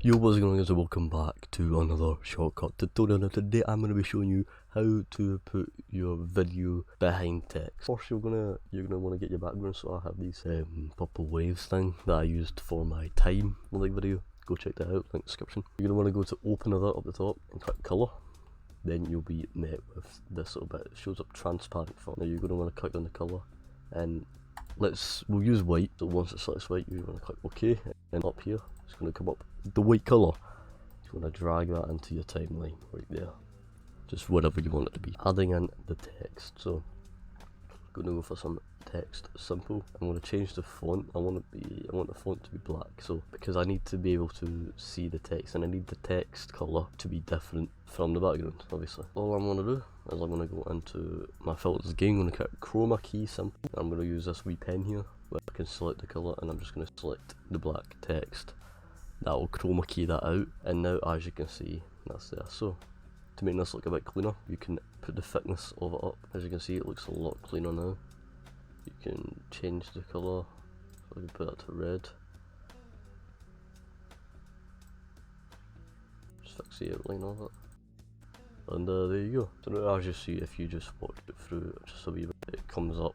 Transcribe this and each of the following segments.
Yo, what's going on guys, and welcome back to another Shotcut Tutorial. And today I'm going to be showing you how to put your video behind text. First you're gonna want to get your background, so I have these purple waves thing that I used for my time video. Go check that out, link in the description. You're going to want to go to open other up the top and click colour. Then you'll be met with this little bit. It shows up transparent font. Now you're going to want to click on the colour and we'll use white. So once it selects white, you're going to click OK, and up here it's going to come up the white colour. You're going to drag that into your timeline right there, just whatever you want it to be. Adding in the text, so I'm going to go for some text simple. I'm going to change the font. I want the font to be black, so because I need to be able to see the text and I need the text colour to be different from the background, obviously. All I'm going to do is I'm going to go into my filters again. I'm going to click chroma key simple. I'm going to use this wee pen here where I can select the colour, and I'm just going to select the black text. That will chroma key that out, and now as you can see, that's there. So to make this look a bit cleaner, you can put the thickness of it up. As you can see, it looks a lot cleaner now. You can change the colour, so I can put that to red. Just fix the outline of it. And there you go. So now as you see, if you just watch it through just a wee bit, it comes up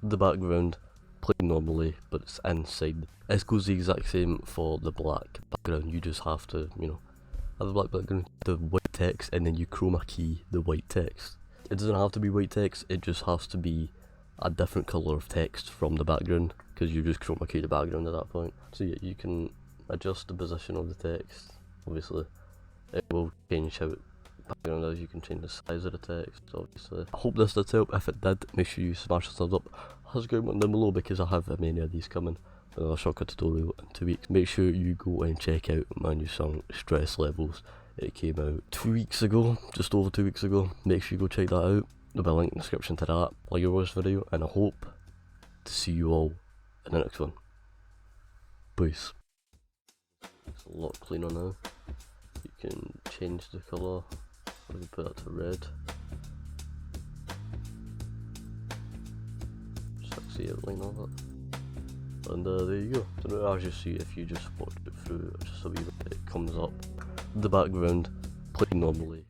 the background playing normally, but it's inside. It goes the exact same for the black background. You just have to, have the black background, the white text, and then you chroma key the white text. It doesn't have to be white text, it just has to be a different colour of text from the background, because you just chroma key the background at that point. So yeah, you can adjust the position of the text. Obviously it will change how background is. You can change the size of the text, obviously. I hope this did help. If it did, make sure you smash the thumbs up. Has a comment down below, because I have many of these coming. Another Shotcut tutorial in 2 weeks. Make sure you go and check out my new song Stress Levels. It came out 2 weeks ago, just over 2 weeks ago. Make sure you go check that out. There'll be a link in the description to that. Like your watch video, and I hope to see you all in the next one. Peace. It's a lot cleaner now. You can change the colour. I can put that to red. Just fix the outline of it. And there you go. So now as you see, if you just watch it through just a wee bit, it comes up the background playing normally.